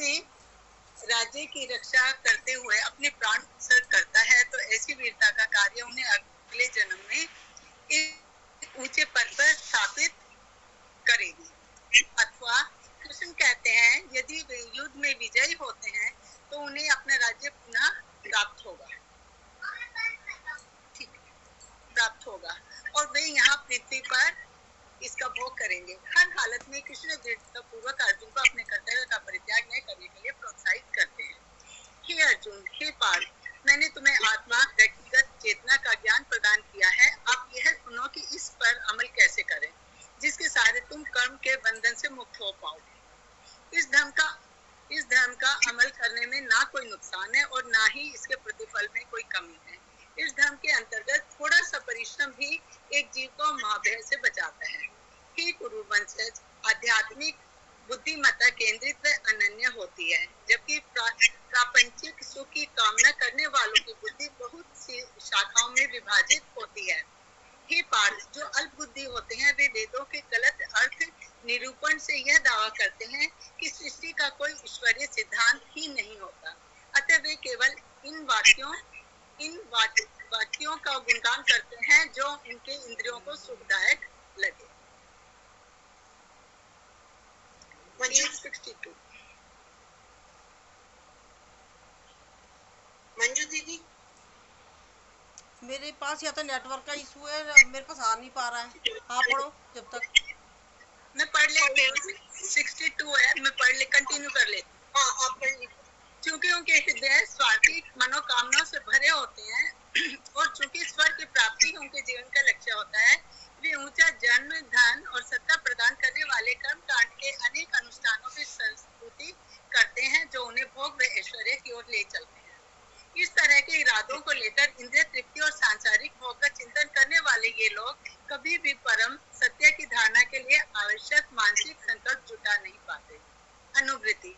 अपने राज्य की रक्षा करते हुए अपने प्राण उत्सर्ग करता है, तो ऐसी वीरता का कार्य उन्हें अगले जन्म में एक ऊंचे पद पर स्थापित करेगी। अथवा कृष्ण कहते हैं, यदि वे युद्ध में विजयी होते हैं तो उन्हें अपना राज्य पुनः प्राप्त होगा, ठीक, प्राप्त होगा और वे यहाँ पृथ्वी पर इसका भोग करेंगे। हर हालत में कृष्ण दृढ़ता पूर्वक अर्जुन को अपने कर्तव्य का परित्याग न करने के लिए प्रोत्साहित करते हैं। हे अर्जुन, हे पार्थ, मैंने तुम्हें आत्मा व्यक्तिगत चेतना का ज्ञान प्रदान किया है। अब यह सुनो कि इस पर अमल कैसे करें, जिसके सहारे तुम कर्म के बंधन से मुक्त हो पाओगे। इस धर्म का अमल करने में ना कोई नुकसान है और ना ही इसके प्रतिफल में कोई कमी है। इस धर्म के अंतर्गत थोड़ा सा परिश्रम भी एक जीव को महाभय से बचाता है। हे कुरु वंशज, आध्यात्मिक बुद्धिमत्ता केंद्रित व अनन्य होती है, जबकि प्रापंचिक सुख की कामना करने वालों की बुद्धि बहुत सी शाखाओं में विभाजित होती है। हे पार्थ, जो अल्प बुद्धि होते हैं वे वेदों के गलत अर्थ निरूपण से यह दावा करते हैं कि सृष्टि का कोई ईश्वरीय सिद्धांत ही नहीं होता। अतः वे केवल इन वाक्यों का गुणगान करते हैं जो उनके इंद्रियों को सुखदायक लगे। 62। मंजू दीदी, मेरे पास या तो नेटवर्क का इशू है, मेरे पास आ नहीं पा रहा है। हाँ पढ़ो जब तक। मैं पढ़ लेती हूँ, 62 है, मैं पढ़ ले, कंटिन्यू कर लेती हूँ। हाँ आप पढ़ लीजिए। चूंकि उनके हृदय स्वार्थी मनोकामनाओं से भरे होते हैं और चूंकि स्वर्ग की प्राप्ति उनके जीवन का लक्ष्य होता है, वे ऊंचा जन्म, धन और सत्ता प्रदान करने वाले कर्म कांड के अनेक अनुष्ठानों की संस्तुति करते हैं जो उन्हें भोग व ऐश्वर्य की ओर ले चलते हैं। इस तरह के इरादों को लेकर इंद्रिय तृप्ति और सांसारिक भोग का चिंतन करने वाले ये लोग कभी भी परम सत्य की धारणा के लिए आवश्यक मानसिक संकल्प जुटा नहीं पाते। अनुवृत्ति,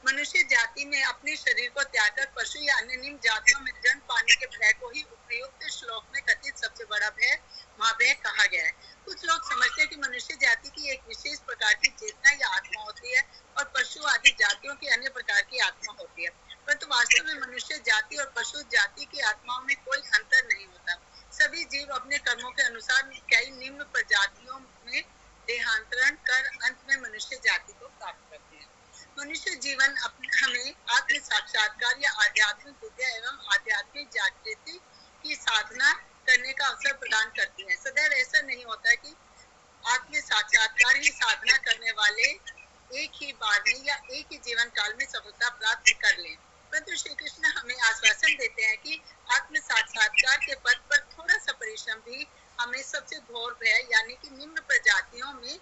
मनुष्य जाति में अपने शरीर को त्याग कर पशु या अन्य निम्न जातियों में जन्म पाने के भय को ही उपयुक्त श्लोक में कथित सबसे बड़ा भय महाभय कहा गया है। कुछ लोग समझते हैं कि मनुष्य जाति की एक विशेष प्रकार की चेतना या आत्मा होती है और पशु आदि जातियों की अन्य प्रकार की आत्मा होती है, परंतु वास्तव में मनुष्य जाति और पशु जाति की आत्माओं में कोई अंतर नहीं होता। सभी जीव अपने कर्मों के अनुसार कई निम्न प्रजातियों में देहांतरण कर अंत में मनुष्य जाति को प्राप्त करते हैं। मनुष्य जीवन हमें आत्म साक्षात्कार या आध्यात्मिक विद्या एवं आध्यात्मिक जागृति की साधना करने का अवसर प्रदान करती है। सदैव ऐसा नहीं होता कि आत्म साक्षात्कार ही साधना करने वाले एक ही बार में या एक ही जीवन काल में सफलता प्राप्त कर लें, परंतु श्री कृष्ण हमें आश्वासन देते हैं कि आत्म साक्षात्कार के पद पर थोड़ा सा परिश्रम भी हमें सबसे घोर भय यानी कि निम्न प्रजातियों में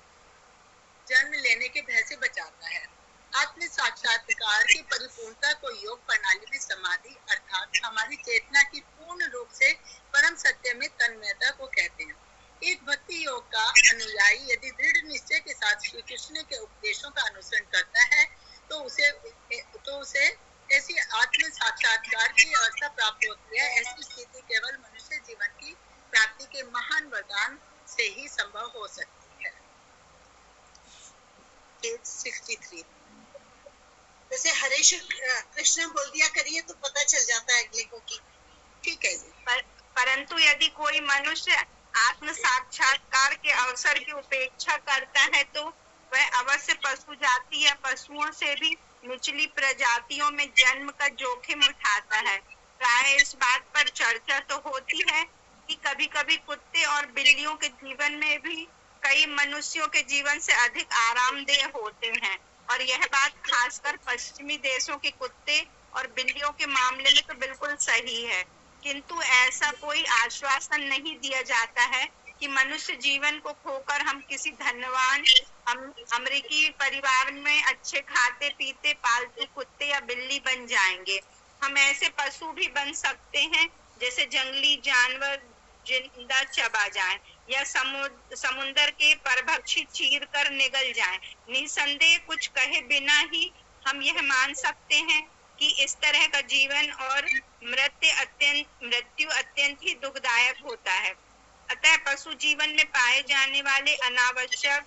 जन्म लेने के भय से बचाता है। आत्म साक्षात्कार की परिपूर्णता को योग प्रणाली में समाधि अर्थात हमारी चेतना की पूर्ण रूप से परम सत्य में तन्मयता को कहते हैं। एक भक्ति योग का अनुयायी यदि दृढ़ निश्चय के साथ श्री कृष्ण के उपदेशों का अनुसरण करता है तो उसे ऐसी आत्म साक्षात्कार की अवस्था प्राप्त होती है। ऐसी स्थिति केवल मनुष्य जीवन की प्राप्ति के महान वरदान से ही संभव हो सकती है। 63। वैसे हरे कृष्ण बोल दिया करिए तो पता चल जाता है अगले को कि ठीक है जी। परंतु यदि कोई मनुष्य आत्म साक्षात्कार के अवसर की उपेक्षा करता है तो वह अवश्य पशु जाति या पशुओं से भी निचली प्रजातियों में जन्म का जोखिम उठाता है। प्राय इस बात पर चर्चा तो होती है कि कभी कभी कुत्ते और बिल्लियों के जीवन में भी कई मनुष्यों के जीवन से अधिक आरामदेह होते हैं, और यह बात खासकर पश्चिमी देशों के कुत्ते और बिल्लियों के मामले में तो बिल्कुल सही है। किंतु ऐसा कोई आश्वासन नहीं दिया जाता है कि मनुष्य जीवन को खोकर हम किसी धनवान अमेरिकी परिवार में अच्छे खाते पीते पालतू कुत्ते या बिल्ली बन जाएंगे। हम ऐसे पशु भी बन सकते हैं जैसे जंगली जानवर जिंदा चबा जाएं या समुद्र के परभक्षी चीर कर निगल जाएं। निसंदेह कुछ कहे बिना ही हम यह मान सकते हैं कि इस तरह का जीवन और मृत्यु अत्यंत ही दुखदायक होता है। अतः पशु जीवन में पाए जाने वाले अनावश्यक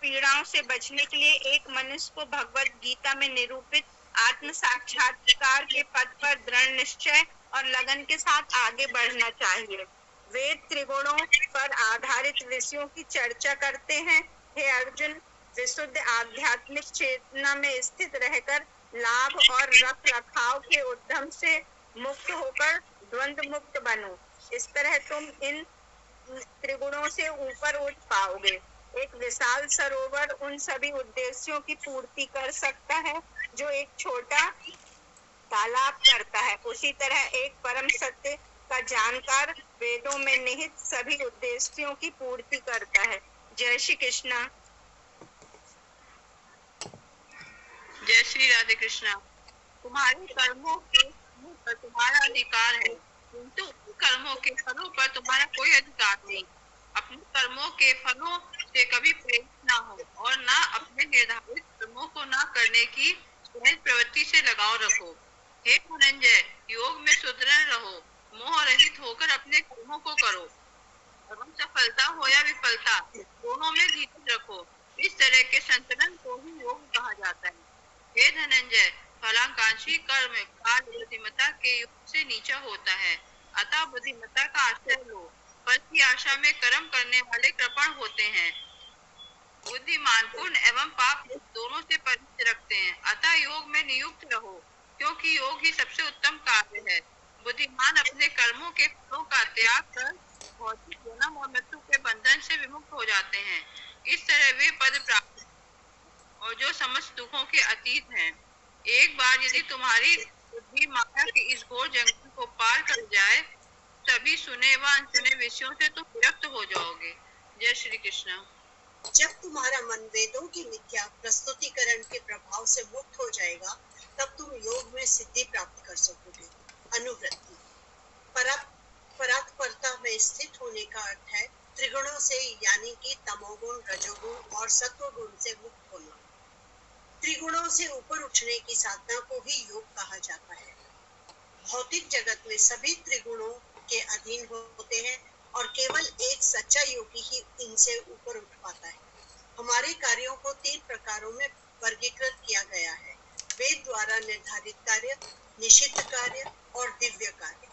पीड़ाओं से बचने के लिए एक मनुष्य को भगवत गीता में निरूपित आत्म साक्षात्कार के पथ पर दृढ़ निश्चय और लगन के साथ आगे बढ़ना चाहिए। वेद त्रिगुणों पर आधारित विषयों की चर्चा करते हैं। हे अर्जुन, विशुद्ध आध्यात्मिक चेतना में स्थित रहकर लाभ और रख रखाव के उद्यम से मुक्त होकर द्वंद्व मुक्त बनो। इस तरह तुम इन त्रिगुणों से ऊपर उठ पाओगे। एक विशाल सरोवर उन सभी उद्देश्यों की पूर्ति कर सकता है जो एक छोटा तालाब करता है। उसी तरह एक परम सत्य का जानकार वेदों में निहित सभी उद्देश्यों की पूर्ति करता है। जय श्री कृष्णा। जय श्री राधे कृष्णा। तुम्हारे कर्मों के फलों पर तुम्हारा अधिकार है, किंतु उन कर्मों के फलों पर तुम्हारा कोई अधिकार नहीं। अपने कर्मों के फलों से कभी प्रेरित ना हो और ना अपने निर्धारित कर्मों को ना करने की सहज प्रवृत्ति से लगाव रखो। हे धनंजय, योग में सुदृढ़ रहो, मोह रहित होकर अपने कर्मों को करो एवं सफलता हो या विफलता दोनों में धीरज रखो। इस तरह के संतुलन को ही योग कहा जाता है। हे धनंजय, फलाकांक्षी कर्म काल बुद्धिमत्ता के योग से नीचा होता है, अतः बुद्धिमत्ता का आश्रय लो। फल की आशा में कर्म करने वाले कृपण होते हैं। बुद्धिमान पुण्य एवं पाप दोनों से परिचित रखते हैं, अतः योग में नियुक्त रहो, क्योंकि योग ही सबसे उत्तम कार्य है। बुद्धिमान अपने कर्मों के फलों का त्याग कर भौतिक जन्म और मृत्यु के बंधन से विमुक्त हो जाते हैं। इस तरह वे पद प्राप्त और जो समस्त दुखों के अतीत हैं। एक बार यदि तुम्हारी बुद्धि माया के इस घोर जंगल को पार कर जाए, सभी सुने व अनसुने विषयों से तुम विरक्त हो जाओगे। जय श्री कृष्ण। जब तुम्हारा मन वेदों की मिथ्या प्रस्तुतिकरण के प्रभाव से मुक्त हो जाएगा, तब तुम योग में सिद्धि प्राप्त कर सकोगे। अनुवृत्ति परात्परता में स्थित होने का अर्थ है त्रिगुणों से, यानी कि तमोगुण, रजोगुण और सत्वगुण से मुक्त होना। त्रिगुणों से ऊपर उठने की साधना को ही योग कहा जाता है। भौतिक जगत में सभी त्रिगुणों के अधीन होते हैं और केवल एक सच्चा योगी ही इनसे ऊपर उठ पाता है। हमारे कार्यों को 3 प्रकारों में वर्गीकृत किया गया है: वेद द्वारा निर्धारित कार्य, निषिद्ध कार्य और दिव्य कार्य।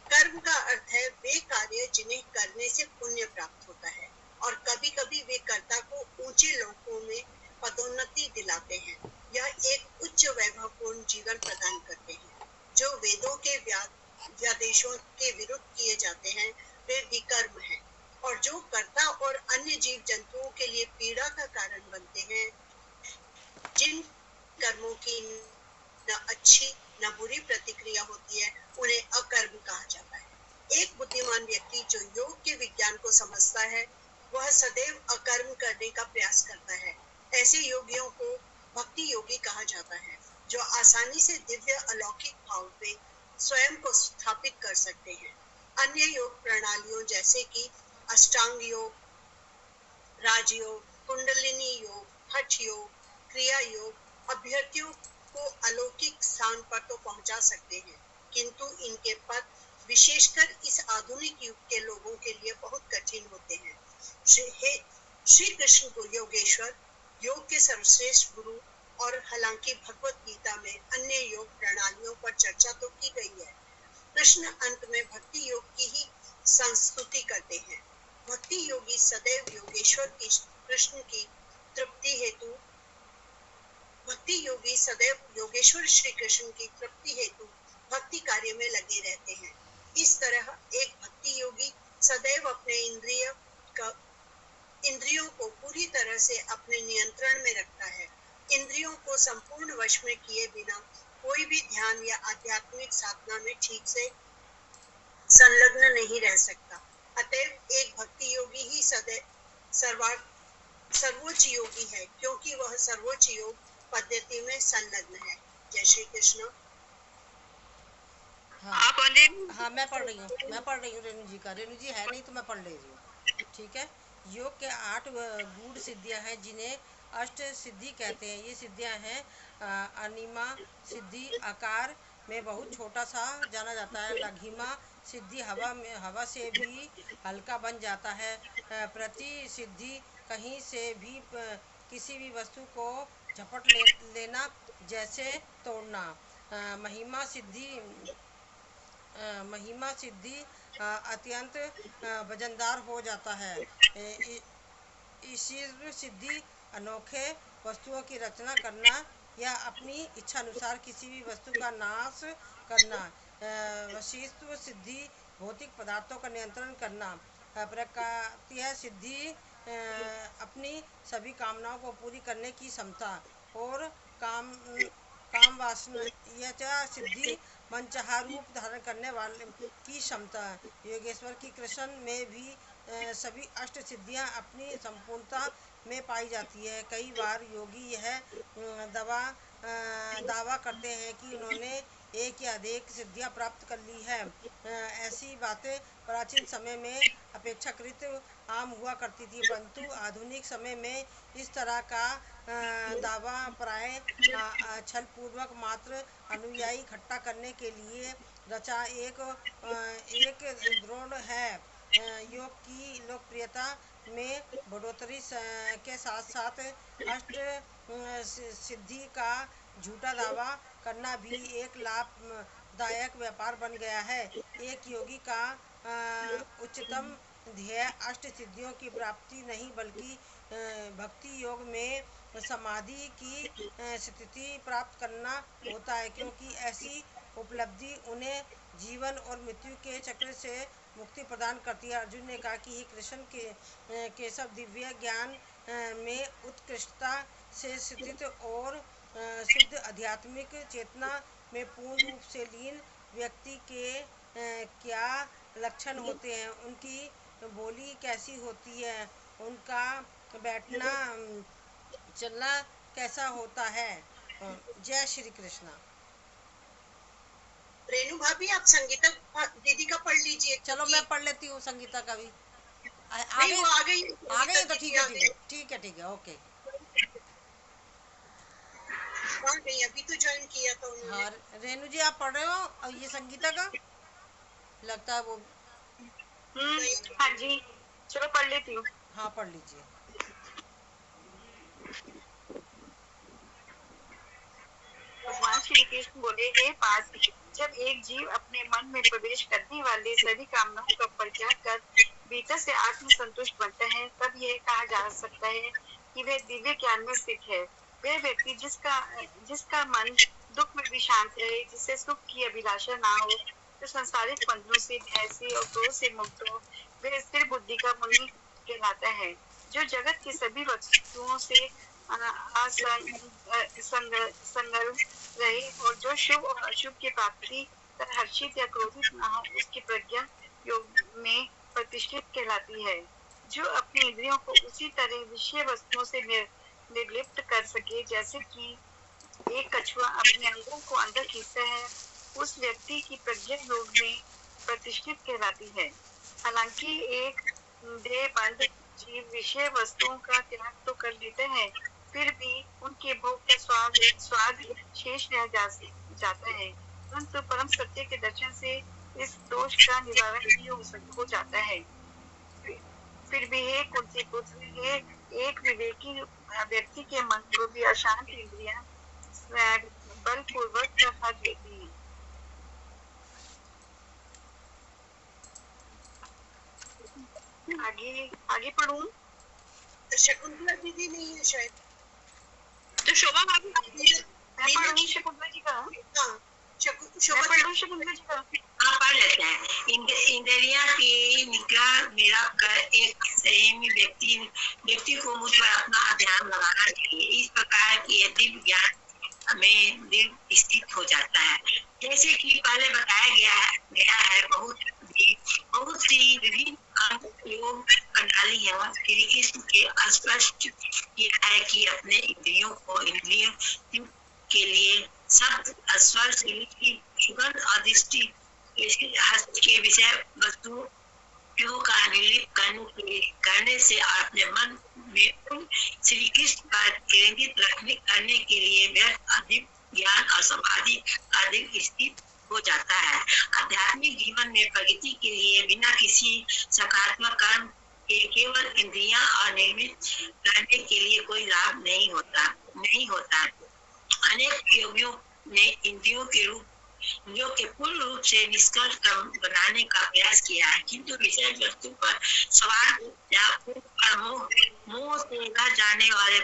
कर्म का अर्थ है वे कार्य जिन्हें करने से पुण्य प्राप्त होता है और कभी-कभी वे कर्ता को ऊंचे लोकों में पदोन्नति दिलाते हैं या एक उच्च वैभवपूर्ण जीवन प्रदान करते हैं। जो वेदों के व्यादेशों के विरुद्ध किए जाते हैं वे विकर्म हैं, और जो कर्ता और अन्य जीव जंतुओं के लिए पीड़ा का कारण बनते हैं, जिन कर्मों की न अच्छी न बुरी प्रतिक्रिया होती है, उन्हें अकर्म कहा जाता है। एक बुद्धिमान व्यक्ति जो योग के विज्ञान को समझता है, वह सदैव अकर्म करने का प्रयास करता है। ऐसे योगियों को भक्ति योगी कहा जाता है, जो आसानी से दिव्य अलौकिक भाव में स्वयं को स्थापित कर सकते हैं। अन्य योग प्रणालियों जैसे कि अष्टांग योग, राजयोग, कुंडलिनी योग, हठ योग, क्रिया योग अभ्यर्थियों को अलौकिक स्थान पर तो पहुंचा सकते हैं, किंतु इनके पद विशेषकर इस आधुनिक युग के लोगों के लिए बहुत कठिन होते हैं। श्री कृष्ण को योगेश्वर, योग के सर्वश्रेष्ठ गुरु, और हालांकि भगवत गीता में अन्य योग प्रणालियों पर चर्चा तो की गई है, कृष्ण अंत में भक्ति योग की ही संस्तुति करते हैं। भक्ति योगी सदैव योगेश्वर की कृष्ण की तृप्ति हेतु भक्ति योगी सदैव योगेश्वर श्री कृष्ण की तृप्ति हेतु भक्ति कार्य में लगे रहते हैं। इस तरह एक भक्ति योगी सदैव अपने इंद्रियों को पूरी तरह से अपने नियंत्रण में रखता है। इंद्रियों को संपूर्ण वश में किए बिना कोई भी ध्यान या आध्यात्मिक साधना में ठीक से संलग्न नहीं रह सकता। अतएव एक भक्ति योगी ही सर्वोच्च योगी है, क्योंकि वह सर्वोच्च योग पद्धति में संलग्न है। जय श्री कृष्ण। हाँ, मैं पढ़ रही हूँ रेणु जी का। रेणु जी है नहीं तो मैं पढ़ ले रही हूँ, ठीक है। योग के 8 गूढ़ सिद्धियां हैं, जिन्हें अष्ट सिद्धि कहते हैं। ये सिद्धियां हैं अनिमा सिद्धि, आकार में बहुत छोटा सा जाना जाता है। लघिमा सिद्धि, हवा से भी हल्का बन जाता है। प्रति सिद्धि, कहीं से भी किसी भी वस्तु को झपट लेना, जैसे तोड़ना। महिमा सिद्धि अत्यंत वजनदार हो जाता है। ईश्वर सिद्धि अनोखे वस्तुओं की रचना करना या अपनी इच्छा अनुसार किसी भी वस्तु का नाश करना। वशिष्ठ सिद्धि भौतिक पदार्थों का नियंत्रण करना। प्रकातीय सिद्धि अपनी सभी कामनाओं को पूरी करने की क्षमता। और काम काम वासना सिद्धि मनचाहा रूप धारण करने वाले की क्षमता। योगेश्वर की कृष्ण में भी सभी अष्ट सिद्धियां अपनी संपूर्णता में पाई जाती है। कई बार योगी यह दावा करते हैं कि उन्होंने एक या अधिक सिद्धियां प्राप्त कर ली है। ऐसी बातें प्राचीन समय में अपेक्षाकृत आम हुआ करती थी, परंतु आधुनिक समय में इस तरह का दावा प्राय छलपूर्वक मात्र अनुयायी इकट्ठा करने के लिए रचा एक द्रोण है। योग की लोकप्रियता में बढ़ोतरी के साथ साथ अष्ट सिद्धि का झूठा दावा करना भी एक लाभदायक व्यापार बन गया है। एक योगी का उच्चतम ध्येय अष्ट सिद्धियों की प्राप्ति नहीं, बल्कि भक्ति योग में समाधि की स्थिति प्राप्त करना होता है, क्योंकि ऐसी उपलब्धि उन्हें जीवन और मृत्यु के चक्र से मुक्ति प्रदान करती है। अर्जुन ने कहा कि कृष्ण के सब दिव्य ज्ञान में उत्कृष्टता से स्थित और शुद्ध आध्यात्मिक चेतना में पूर्ण रूप से लीन व्यक्ति के क्या लक्षण होते हैं, उनकी बोली कैसी होती है, उनका बैठना चलना कैसा होता है। जय श्री कृष्णा। रेणु भाभी, आप संगीता दीदी का पढ़ लीजिए। चलो मैं पढ़ लेती हूँ संगीता का भी। नहीं, वो आ गई तो ठीक है ओके। नहीं, अभी तो ज्वाइन किया था उन्होंने। हाँ रेणु जी, आप पढ़ रहे हो और ये संगीता का लगता है वो। हाँ जी, चलो पढ़ लेती हूँ। हाँ पढ़ लीजिए। भगवान श्री कृष्ण बोले, हे पार्थ, जब एक जीव अपने मन में प्रवेश करने वाले सभी कामनाओं का परित्याग कर भीतर से आत्म संतुष्ट बनता है, तब यह कहा जा सकता है कि वह दिव्य ज्ञान में स्थित है। वह व्यक्ति जिसका मन दुख में भी शांत रहे, जिसे सुख की अभिलाषा ना हो, जो संसारिक बंधनों से, भय से और क्रोध से मुक्त हो, वह स्थिर बुद्धि का मुनि कहलाता है। जो जगत की सभी वस्तुओं से संगर्व रहे और जो शुभ और अशुभ की प्राप्ति पर हर्षित या क्रोधित न हो, उसकी प्रज्ञा योग में प्रतिष्ठित कहलाती है। जो अपनी इंद्रियों को उसी तरह विषय वस्तुओं से निर्लिप्त कर सके जैसे कि एक कछुआ अपने अंगों को अंदर खींचता है, उस व्यक्ति की प्रज्ञा योग में प्रतिष्ठित कहलाती है। हालांकि एक देहबंद जीव विषय वस्तुओं का त्याग तो कर लेते हैं, फिर भी उनके भोग का स्वाद शेष रह जाता है, परंतु परम सत्य के दर्शन से इस दोष का निवारण भी हो जाता है। फिर भी हे कुंती पुत्र, एक विवेकी व्यक्ति के मन को भी अशांत इंद्रियां बलपूर्वक हर लेती है। आगे पढ़ूं? शकुंतला दीदी नहीं है शायद, तो शोभा भाभी मैं पढ़ूं शकुंतला जी का? हाँ, शकुंतला जी का पढ़ लेते हैं। इंद्रियां की निग्रह मेरा कर एक संयमी व्यक्ति को मुझ पर अपना ध्यान लगाना चाहिए। इस प्रकार की दिव्य ज्ञान में दिल स्थित हो जाता है। जैसे कि पहले बताया गया है, बहुत सी विभिन्न योग प्रणाली है। श्री कृष्ण के स्पष्ट किया है कि अपने इंद्रियों के लिए शब्द, स्वर, सुगंध और दृष्टि के विषय वस्तुओं का निर्लिप्त करने से अपने मन में उन श्री कृष्ण पर केंद्रित करने के लिए व्यर्थ अधिक ज्ञान और समाधि अधिक स्थित हो जाता है। आध्यात्मिक जीवन में प्रगति के लिए बिना किसी सकारात्मक कर्म केवल इंद्रियां और निर्मित करने के लिए कोई लाभ नहीं होता। अनेक योगियों ने इंद्रियों के पूर्ण रूप से निष्कर्ष बनाने का प्रयास किया है, किंतु विषय वस्तु पर सवार या मोह से रह जाने वाले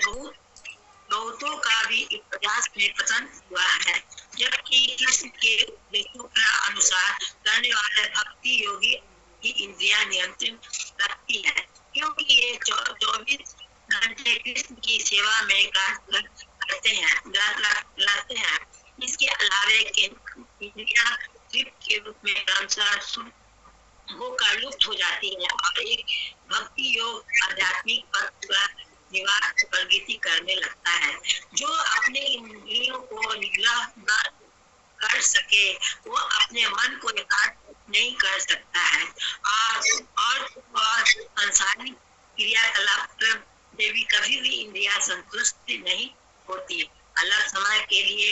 बहुतों का भी इस प्रयास में पतन हुआ है। जबकि कृष्ण के उपदेशों के अनुसार करने वाले भक्ति योगी की इंद्रियां नियंत्रण रखती है, क्योंकि ये 24 घंटे कृष्ण की सेवा में कार्य करते हैं। इसके अलावे इंद्रियां तृप्त के रूप में होकर लुप्त हो जाती है और एक भक्ति योग आध्यात्मिक पथ पर निवास प्रगति करने लगता है। जो अपने इंद्रियों को निग्रह न कर सके वो अपने मन को एकाग्र नहीं कर सकता है और सांसारिक क्रियाकलाप से भी कभी भी इंद्रियां संतुष्ट नहीं होती। अलग समय के लिए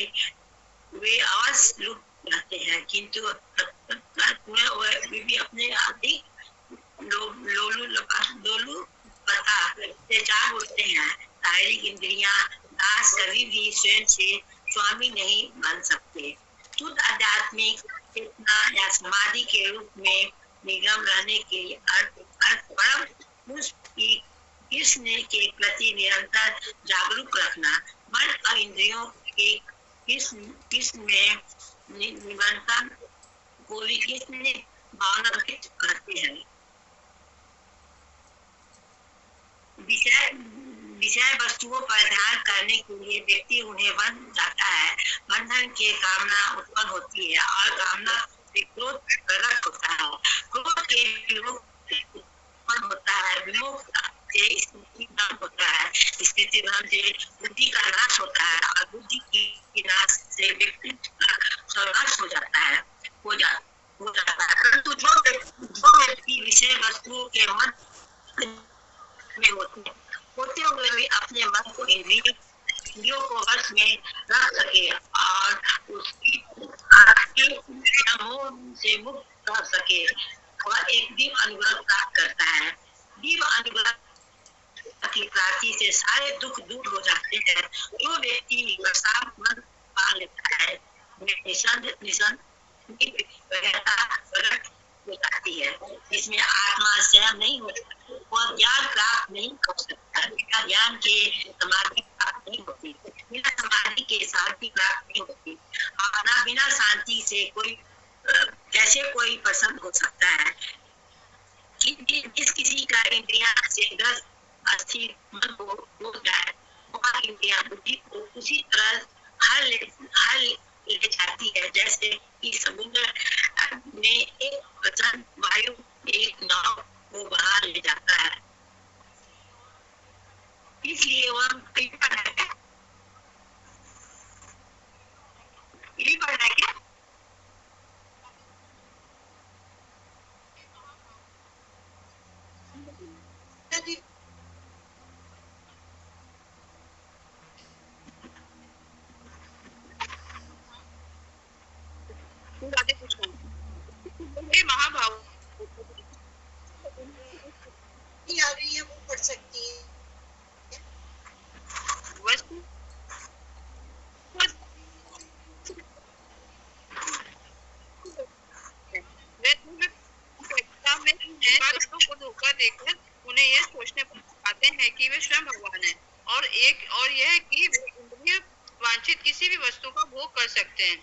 वे अवश्य लुप्त रहते हैं, किंतु वे भी अपने अधिक लोलुपता से जाग उठते हैं। शारीरिक इंद्रियां दास कभी भी स्वयं से स्वामी नहीं बन सकते। शुद्ध आध्यात्मिक चेतना या समाधि के रूप में निगम रहने के अर्थ परम पुरुष की कृष्ण के प्रति निरंतर जागरूक रखना, मन और इंद्रियों के कृष्ण में निमंत्रण को भी कृष्ण भावना करते हैं। विषय वस्तुओं पर ध्यान करने के लिए व्यक्ति उन्हें बन जाता है। बंधन के कामना उत्पन्न होती है और कामना से क्रोध प्रकट होता है। क्रोध के विमुख उत्पन्न होता है, विमुख से स्थिति भ्रम होता है, स्थिति भ्रम से बुद्धि का नाश होता है और बुद्धि की नाश से व्यक्ति का सर्वनाश हो जाता है। परंतु जो व्यक्ति विषय वस्तुओं के मध्य में होते हुए भी अपने मन को इंद्रियों को वश में रख सके और उसकी मोह से मुक्त कर सके, वह एक दिव्य अनुग्रह प्राप्त करता है। दिव्य अनुग्रह की प्राप्ति से सारे दुख दूर हो जाते हैं। जो व्यक्ति प्रसाद मन पा लेता है निसंदेह प्रकट हो जाती है, जिसमें आत्मा स्वयं नहीं होती, वह ज्ञान प्राप्त नहीं कर सकता। बिना ज्ञान के समाधि प्राप्त नहीं होती, बिना समाधि के शांति प्राप्त नहीं होती। और बिना शांति से कैसे कोई प्रसन्न हो सकता है। जिस किसी का इंद्रियां से 10 अस्थिर मन हो जाए, वह इंद्रियां बुद्धि को उसी तरह हर ले जाती है जैसे कि समुद्र में एक प्रचंड वायु एक नाव को बाहर ले जाता है। इसलिए वह पढ़ना क्या महाभाव आ रही है वो पढ़ सकती है। को धोखा देकर उन्हें यह सोचने पर आते हैं कि वे स्वयं भगवान है और यह कि वे इंद्रिय वांछित किसी भी वस्तु का भोग कर सकते हैं।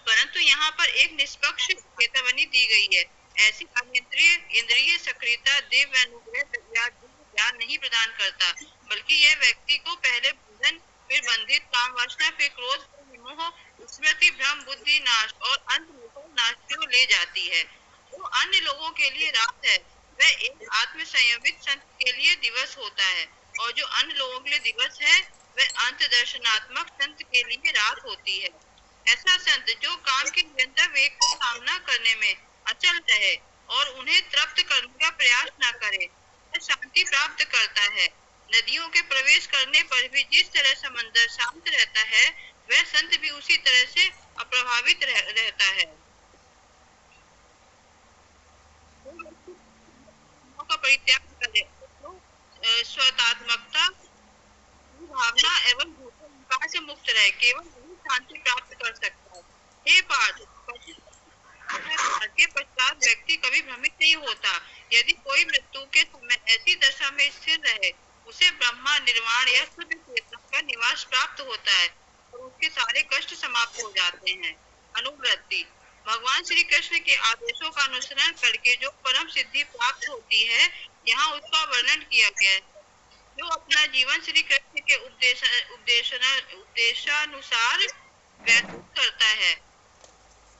परंतु यहाँ पर एक निष्पक्ष चेतावनी दी गई है। ऐसी इंद्रिय सक्रियता दिव्य अनुग्रह या ज्ञान नहीं प्रदान करता, बल्कि यह व्यक्ति को पहले बंधन, फिर बंधित काम वासना, फिर क्रोध, मोह, स्मृति भ्रम, बुद्धि नाश और अंत में नाश की ओर ले जाती है। जो अन्य लोगों के लिए रात है वह एक आत्म संयमित संत के लिए दिवस होता है, और जो अन्य लोगों के लिए दिवस है वह अंत दर्शनात्मक संत के लिए रात होती है। ऐसा संत जो काम के निरंतर वेग का सामना करने में अचल रहे और उन्हें तृप्त करने का प्रयास न करे, वह शांति प्राप्त करता है। नदियों के प्रवेश करने पर भी जिस तरह समंदर शांत रहता है, वह संत भी उसी तरह से अप्रभावित रहता है। कामनाओं का परित्याग करे तो स्वतात्मकता भावना एवं भूत अहंकार से मुक्त रहे, केवल वही शांति प्राप्त कर सकता है। हे पार्थ, के पश्चात व्यक्ति कभी भ्रमित नहीं होता। यदि कोई मृत्यु के समय ऐसी दशा में स्थिर रहे, उसे ब्रह्मा निर्वाण या शुद्ध चेतना का निवास प्राप्त होता है और उसके सारे कष्ट समाप्त हो जाते हैं। अनुवृत्ति, भगवान श्री कृष्ण के आदेशों का अनुसरण करके जो परम सिद्धि प्राप्त होती है, यहाँ उसका वर्णन किया गया है। जो अपना जीवन श्री कृष्ण के उपदेशानुसार व्यतीत करता है,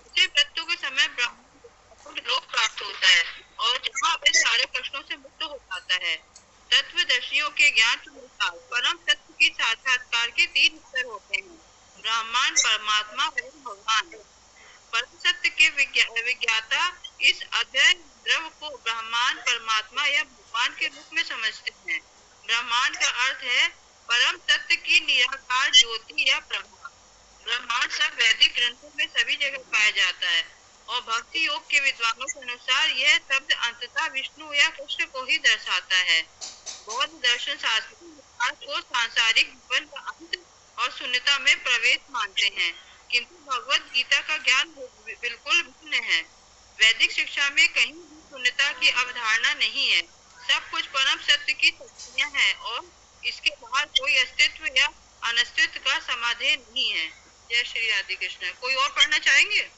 उसे मृत्यु के समय ब्रह्म लोक प्राप्त होता है और जहाँ अपने सारे प्रश्नों से मुक्त हो जाता है। तत्वदर्शियों के ज्ञान के अनुसार परम तत्व की साक्षात्कार के 3 स्तर होते हैं: ब्रह्मांड, परमात्मा और भगवान। परम सत्य के विज्ञाता इस अध्यय द्रव को ब्रह्मांड, परमात्मा या भगवान के रूप में समझते हैं। ब्रह्मांड का अर्थ है परम तत्व की निराकार ज्योति या प्रभा। ब्रह्मांड सब वैदिक ग्रंथों में सभी जगह पाया जाता है और भक्ति योग के विद्वानों के अनुसार यह शब्द अंततः विष्णु या कृष्ण को ही दर्शाता है। बौद्ध दर्शन शास्त्री को सांसारिक जीवन का अंत और शून्यता में प्रवेश मानते हैं, किंतु भगवत गीता का ज्ञान बिल्कुल भिन्न है। वैदिक शिक्षा में कहीं भी शून्यता की अवधारणा नहीं है। सब कुछ परम सत्य की शक्तियां हैं और इसके बाहर कोई अस्तित्व या अनस्तित्व का समाधेय नहीं है। जय श्री राधे कृष्ण। कोई और पढ़ना चाहेंगे?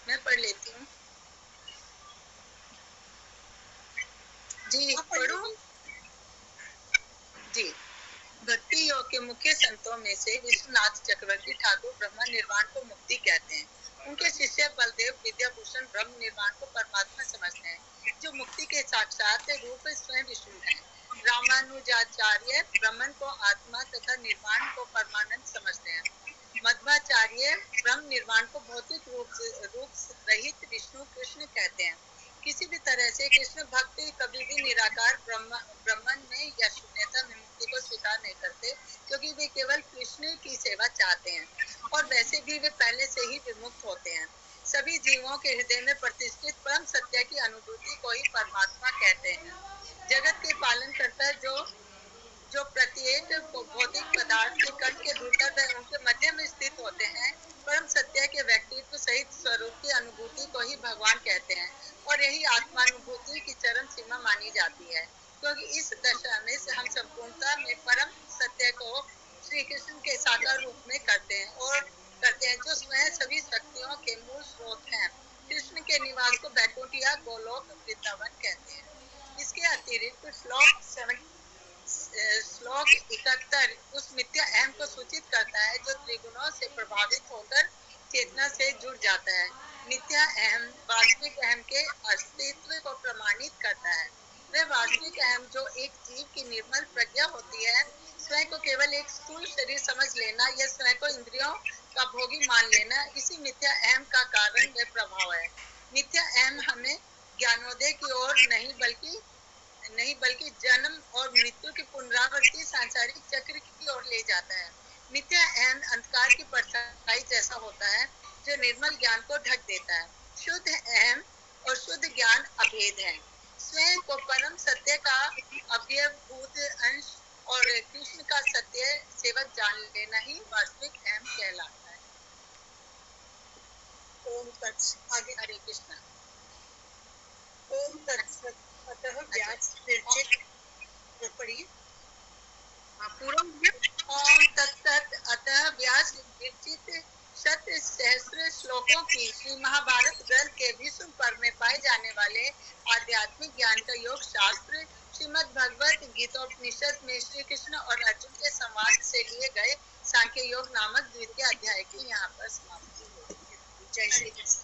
मैं पढ़ लेती हूँ जी। पढ़ो जी। भक्ति योग के मुख्य संतों में से विश्वनाथ चक्रवर्ती ठाकुर ब्रह्म निर्वाण को मुक्ति कहते हैं। उनके शिष्य बलदेव विद्याभूषण ब्रह्म निर्वाण को परमात्मा समझते हैं, जो मुक्ति के साक्षात रूप स्वयं विष्णु है। रामानुजाचार्य ब्रह्मन को आत्मा तथा निर्वाण को परमानंद समझते हैं। मध्वाचार्य ब्रह्म निर्वाण को भौतिक रूप रहित विष्णु कृष्ण कहते हैं। किसी भी तरह से कृष्ण भक्ति कभी भी निराकार ब्रह्मन में या शून्यता में मुक्ति को स्वीकार नहीं करते, क्योंकि वे केवल कृष्ण की सेवा चाहते हैं और वैसे भी वे पहले से ही विमुक्त होते हैं। सभी जीवों के हृदय में प्रतिष्ठित परम सत्य की अनुभूति को ही परमात्मा कहते हैं। जगत के पालन करता जो प्रत्येक भौतिक पदार्थ के कण के भीतर व उनके मध्य में स्थित होते हैं, परम सत्य के व्यक्तित्व सहित स्वरूप की अनुभूति को ही भगवान कहते हैं और यही आत्मानुभूति की चरम सीमा मानी जाती है, क्योंकि इस दशा में से हम संपूर्णता में परम सत्य को श्री कृष्ण के साकार रूप में करते हैं जो स्वयं सभी शक्तियों के मूल स्रोत हैं। कृष्ण के निवास को बैकुंठ या गोलोक वृंदावन कहते हैं। इसके अतिरिक्त श्लोक 71 उस मिथ्या अहम को सूचित करता है जो त्रिगुणों से प्रभावित होकर चेतना से जुड़ जाता है। मिथ्या अहम वास्तविक अहम के अस्तित्व को प्रमाणित करता है। वह वास्तविक अहम जो एक जीव की निर्मल प्रज्ञा होती है, स्वयं को केवल एक स्थूल शरीर समझ लेना या स्वयं को इंद्रियों का भोगी मान लेना, इसी मिथ्या अहम का कारण व प्रभाव है। मिथ्या अहम हमें ज्ञानोदय की ओर नहीं बल्कि जन्म और मृत्यु की पुनरावृत्ति सांसारिक चक्र की ओर ले जाता है। मिथ्या अहम अंधकार की परछाई जैसा होता है जो निर्मल ज्ञान को ढक देता है। शुद्ध अहम और शुद्ध ज्ञान अभेद है। स्वयं को परम सत्य का अव्यवभूत अंश और कृष्ण का सत्य सेवक जान लेना ही वास्तविक अहम कहलाता है। ओम तत्सत। आगे हरे कृष्ण। ओम तत्सत। अतः व्यास विरचित पढ़िए पूरा। ओम तत्सत। अतः व्यास विरचित शत सहस्त्र श्लोकों की श्री महाभारत ग्रंथ के विश्व पर्व में पाए जाने वाले आध्यात्मिक ज्ञान का योग शास्त्र श्रीमद् भगवत गीतोपनिषद में श्री कृष्ण और अर्जुन के संवाद से लिए गए सांख्य योग नामक द्वितीय अध्याय की यहाँ पर समाप्ति होगी। जय श्री कृष्ण।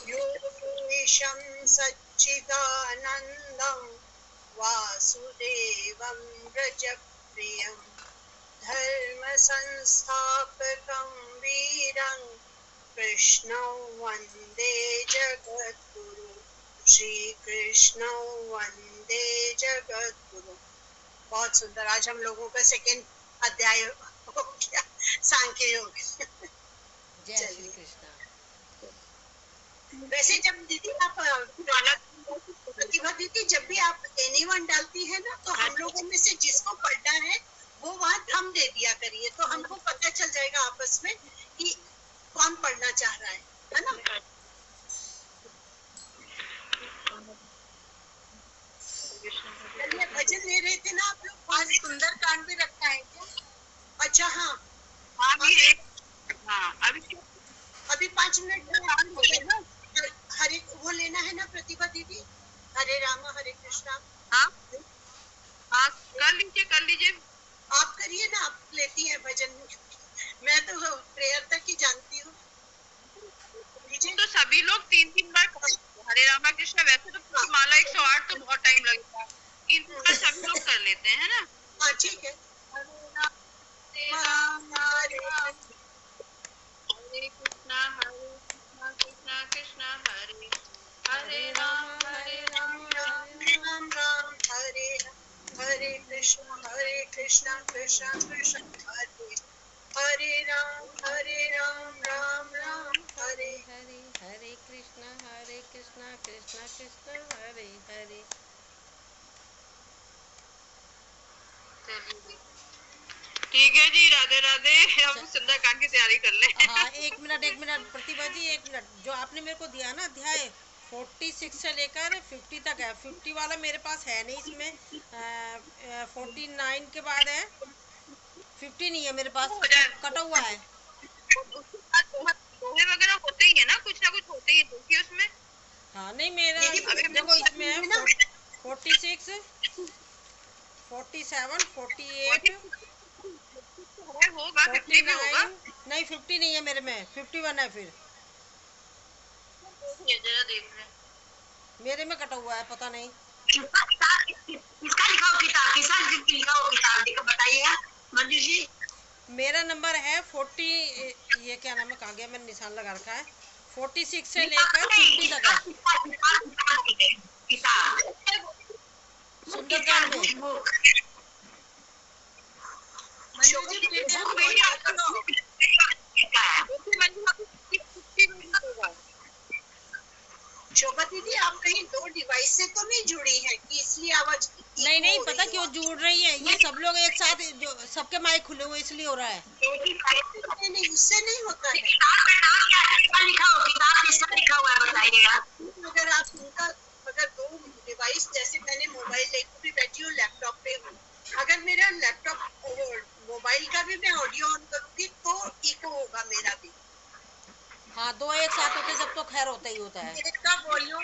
योगेशं सच्चिदानन्दं वासुदेवं व्रजप्रियं धर्म संस्थापकं वीरं कृष्णं वन्दे जगद्गुरु। श्री कृष्ण वन्दे जगद्गुरु। बहुत सुंदर। आज हम लोगों का सेकंड अध्याय हो गया, सांख्य योग। जय श्री कृष्ण। वैसे जब दीदी आप प्रतिभा दीदी, जब भी आप एनीवन डालती है ना, तो हम लोगों में से जिसको पढ़ना है वो वहाँ थंब दे दिया करिए, तो हमको पता चल जाएगा आपस में कि कौन पढ़ना चाह रहा है ना। भजन ले रहे थे ना आप लोग? आज सुंदर कांड भी रखा है क्या? अच्छा हाँ, अभी 5 मिनट हो गए ना। हरे वो लेना है ना प्रतिभा दीदी, हरे रामा हरे कृष्णा। हाँ कर लीजिए आप करिए ना, आप लेती हैं भजन, मैं तो प्रेयर तक ही जानती हूँ। तो सभी लोग 3 बार हरे रामा कृष्णा, वैसे तो माला 108 तो बहुत टाइम लगेगा, 3 बार सभी लोग कर लेते हैं ना। हाँ ठीक है। हरे कृष्णा कृष्णा कृष्णा हरे हरे राम राम राम हरे हरे कृष्णा कृष्णा कृष्णा हरे हरे राम राम राम हरे हरे हरे कृष्णा कृष्णा कृष्णा हरे हरे। ठीक है जी, राधे राधे। हम सुंदरकांड की तैयारी कर लें। हाँ एक मिनट प्रतिभा जी, एक मिनट। जो आपने मेरे को दिया ना अध्याय 46 से लेकर 50 तक है, 50 वाला मेरे पास है नहीं, इसमें 49 के बाद है, 50 नहीं है मेरे पास, कटा हुआ है। दोहे वगैरह होते ही है ना, कुछ ना कुछ होते ही है उसमें। हाँ नहीं मेरा देखो इसमें है 46, 47, 48, होगा 50 भी होगा। 49, नहीं 50 नहीं है मेरे में, 51 है फिर। जरा देख रहे मेरे में कटा हुआ है, पता नहीं किसका लिखा हो किताब, किसका लिखा हो किताब बताइएगा मंजू जी। मेरा नंबर है 40, ये क्या नाम है, कहाँ गया, मैंने निशान लगा रखा है, 46 से लेकर 50 तक है सुंदरकांड में। शोभा दीदी, आप कहीं 2 डिवाइस से तो नहीं जुड़ी है कि इसलिए आवाज नहीं पता क्यों जुड़ रही है, ये सब लोग एक साथ, जो सबके माइक खुले हुए इसलिए हो रहा है। नहीं उससे नहीं होता है। लिखा हो किताब, किसका लिखा हुआ है बताइएगा। अगर आप उनका, अगर 2 डिवाइस, जैसे मैंने मोबाइल लेकर भी बैठी हूँ, लैपटॉप पे हूँ, अगर मेरा लैपटॉप मोबाइल का भी मैं ऑडियो ऑन करूंगी तो इको होगा मेरा भी। हाँ 2 एक साथ होते जब तो खैर होता ही होता है। एक का वॉल्यूम